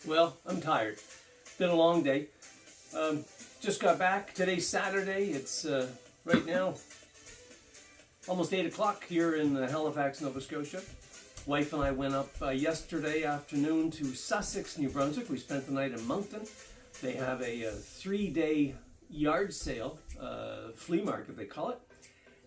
Well, I'm tired. Been a long day. Just got back. Today's Saturday. It's right now almost 8 o'clock here in Halifax, Nova Scotia. Wife and I went up yesterday afternoon to Sussex, New Brunswick. We spent the night in Moncton. They have a 3-day yard sale, flea market they call it.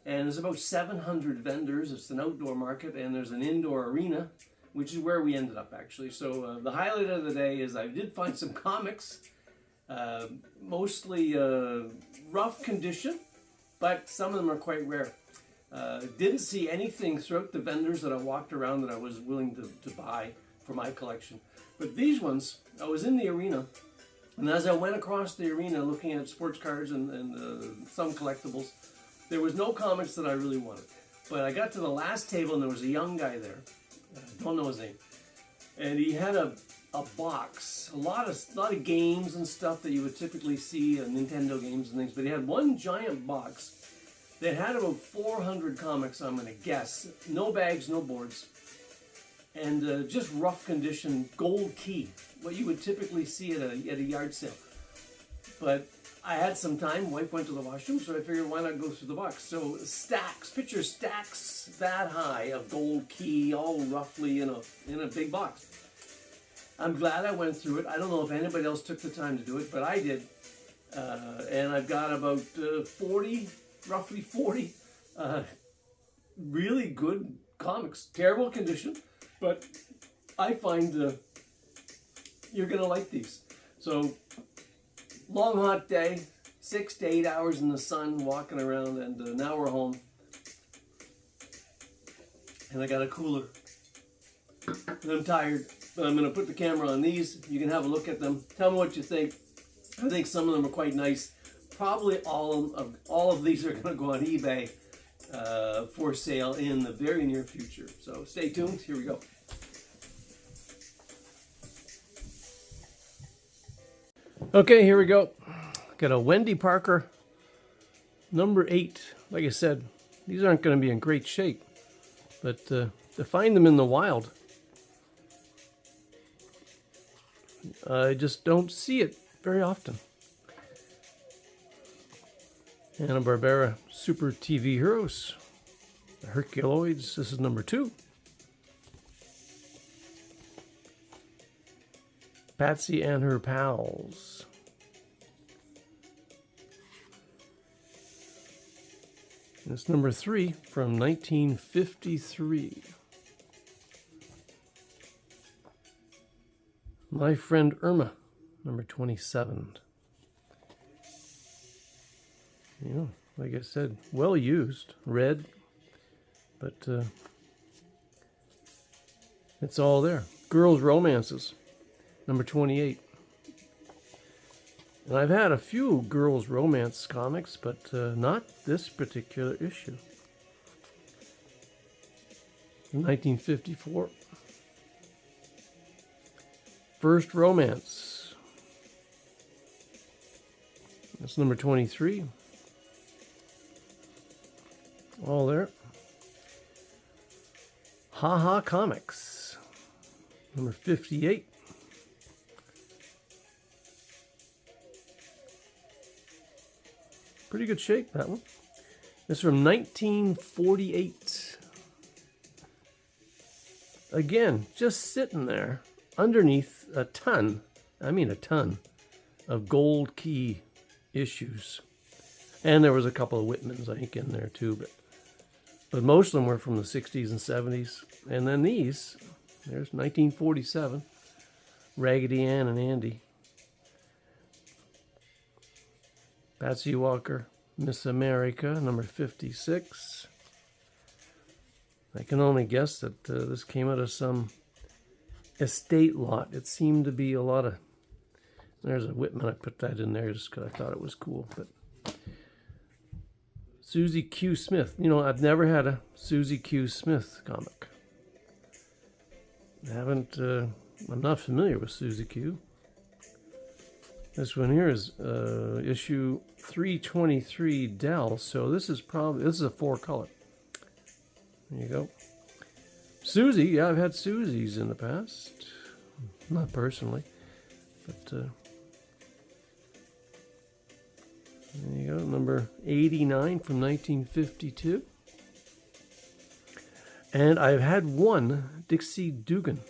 And there's about 700 vendors. It's an outdoor market, and there's an indoor arena, which is where we ended up actually. So the highlight of the day is I did find some comics, mostly rough condition, but some of them are quite rare. Didn't see anything throughout the vendors that I walked around that I was willing to buy for my collection. But these ones, I was in the arena, and as I went across the arena looking at sports cards and some collectibles, there was no comics that I really wanted. But I got to the last table and there was a young guy there. I don't know his name. And he had a box, a lot of games and stuff that you would typically see, Nintendo games and things. But he had one giant box that had about 400 comics, I'm going to guess. No bags, no boards. And just rough condition, gold key. What you would typically see at a yard sale. But I had some time, wife went to the washroom, so I figured why not go through the box. So stacks, picture stacks that high of gold key, all roughly in a big box. I'm glad I went through it. I don't know if anybody else took the time to do it, but I did. And I've got about 40, roughly 40, really good comics. Terrible condition, but I find you're gonna like these. So, long hot day, 6 to 8 hours in the sun walking around, and now we're home. And I got a cooler. And I'm tired, but I'm going to put the camera on these. You can have a look at them. Tell me what you think. I think some of them are quite nice. Probably all of these are going to go on eBay for sale in the very near future. So stay tuned. Here we go. Okay, here we go. Got a Wendy Parker number 8. Like I said, these aren't going to be in great shape, but to find them in the wild, I just don't see it very often. Hanna-Barbera Super TV Heroes, the Herculoids. This is number 2. Patsy and Her Pals. And it's number 3 from 1953. My Friend Irma, number 27. Yeah, like I said, well used, red, but it's all there. Girls' Romances, number 28. And I've had a few girls' romance comics, but not this particular issue. 1954. First Romance. That's number 23. All there. Ha Ha Comics. Number 58. Pretty good shape, that one. This is from 1948. Again, just sitting there underneath a ton of gold key issues. And there was a couple of Whitmans, I think, in there too, but most of them were from the 60s and 70s. And then these, there's 1947, Raggedy Ann and Andy. Patsy Walker, Miss America, number 56. I can only guess that this came out of some estate lot. It seemed to be a lot of... There's a Whitman. I put that in there just because I thought it was cool. But Susie Q. Smith. You know, I've never had a Susie Q. Smith comic. I haven't... I'm not familiar with Susie Q. This one here is issue 323 Dell. So this is a 4-color. There you go. Susie, yeah, I've had Susies in the past. Not personally. But there you go, number 89 from 1952. And I've had one Dixie Dugan.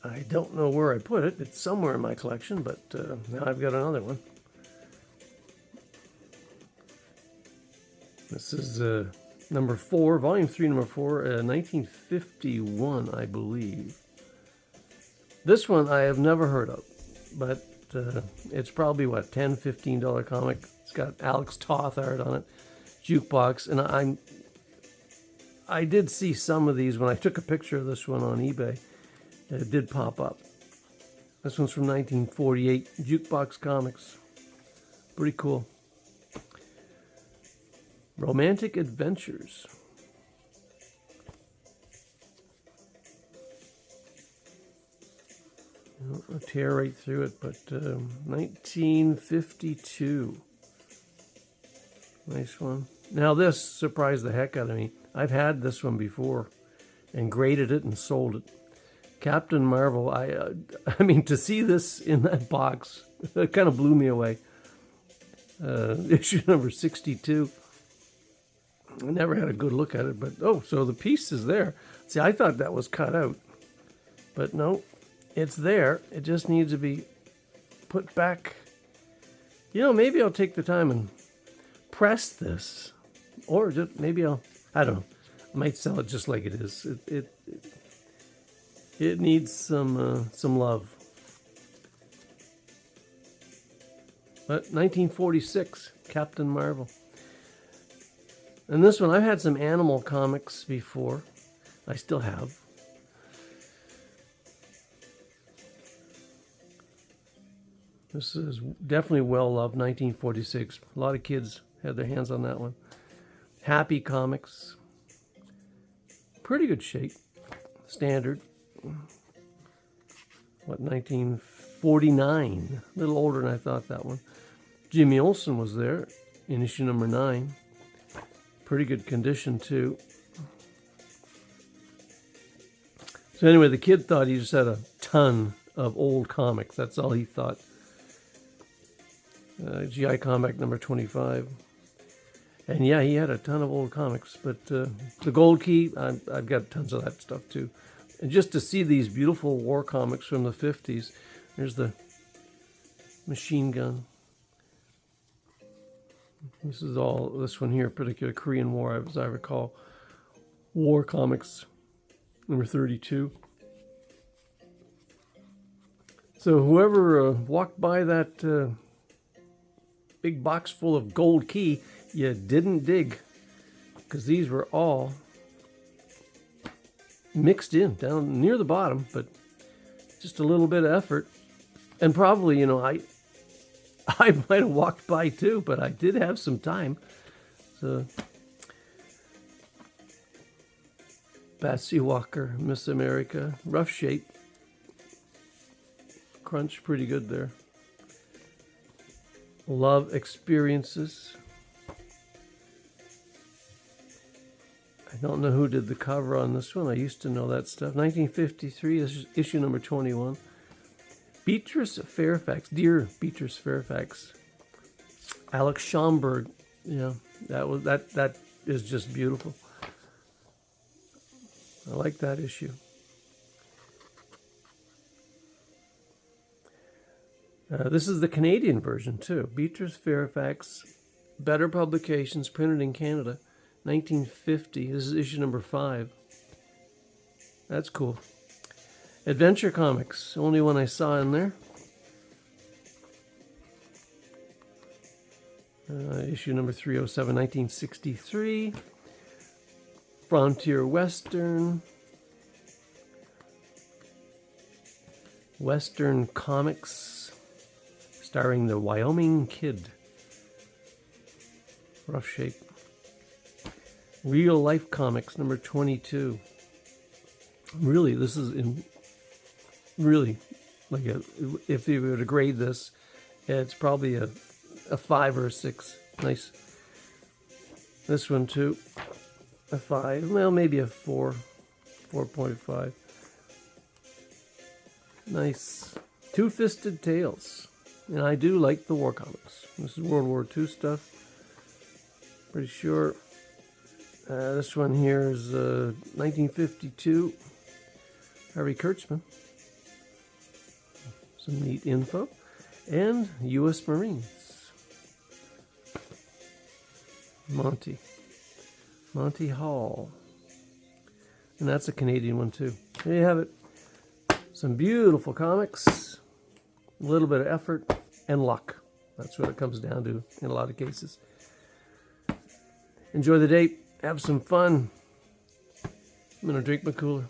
I don't know where I put it. It's somewhere in my collection, but now I've got another one. This is number 4, volume 3, number 4, 1951, I believe. This one I have never heard of, but it's probably, what, $10, $15 comic. It's got Alex Toth art on it, jukebox, and I did see some of these when I took a picture of this one on eBay. It did pop up. This one's from 1948, Jukebox Comics. Pretty cool. Romantic Adventures. I'll tear right through it, but 1952. Nice one. Now this surprised the heck out of me. I've had this one before and graded it and sold it. Captain Marvel, I mean, to see this in that box, it kind of blew me away. Issue number 62. I never had a good look at it, but oh, so the piece is there. See, I thought that was cut out, but no, it's there. It just needs to be put back. You know, maybe I'll take the time and press this, or just maybe I don't know. I might sell it just like it is. It needs some love. But 1946, Captain Marvel. And this one, I've had some animal comics before. I still have. This is definitely well-loved, 1946. A lot of kids had their hands on that one. Happy Comics. Pretty good shape. Standard. What, 1949? A little older than I thought, that one. Jimmy Olsen was there in issue number 9. Pretty good condition, too. So anyway, the kid thought he just had a ton of old comics. That's all he thought. GI Comic number 25. And yeah, he had a ton of old comics. But the Gold Key, I've got tons of that stuff, too. And just to see these beautiful war comics from the 50s. There's the machine gun. This is all, this one here, particular Korean War, as I recall. War comics, number 32. So whoever walked by that big box full of Gold Key, you didn't dig, because these were all mixed in down near the bottom, but just a little bit of effort. And probably, you know, I might have walked by too, but I did have some time. So Patsy Walker, Miss America, rough shape. Crunch pretty good there. Love Experiences. I don't know who did the cover on this one. I used to know that stuff. 1953, this is issue number 21. Beatrice Fairfax, dear Beatrice Fairfax. Alex Schomburg, yeah, that is just beautiful. I like that issue. This is the Canadian version too. Beatrice Fairfax, Better Publications, printed in Canada, 1950. This is issue number 5. That's cool. Adventure Comics, only one I saw in there. Issue number 307, 1963. Frontier Western. Western Comics, starring the Wyoming Kid. Rough shape. Real Life Comics, number 22. Really, this is in... Really, like if you were to grade this, it's probably a 5 or a 6. Nice. This one too, a 5. Well, maybe a 4, 4.5. Nice. Two-Fisted Tales. And I do like the war comics. This is World War II stuff. Pretty sure. This one here is 1952. Harvey Kurtzman. Some neat info. And U.S. Marines. Monty Hall. And that's a Canadian one too. There you have it. Some beautiful comics. A little bit of effort and luck. That's what it comes down to in a lot of cases. Enjoy the day. Have some fun. I'm going to drink my cooler.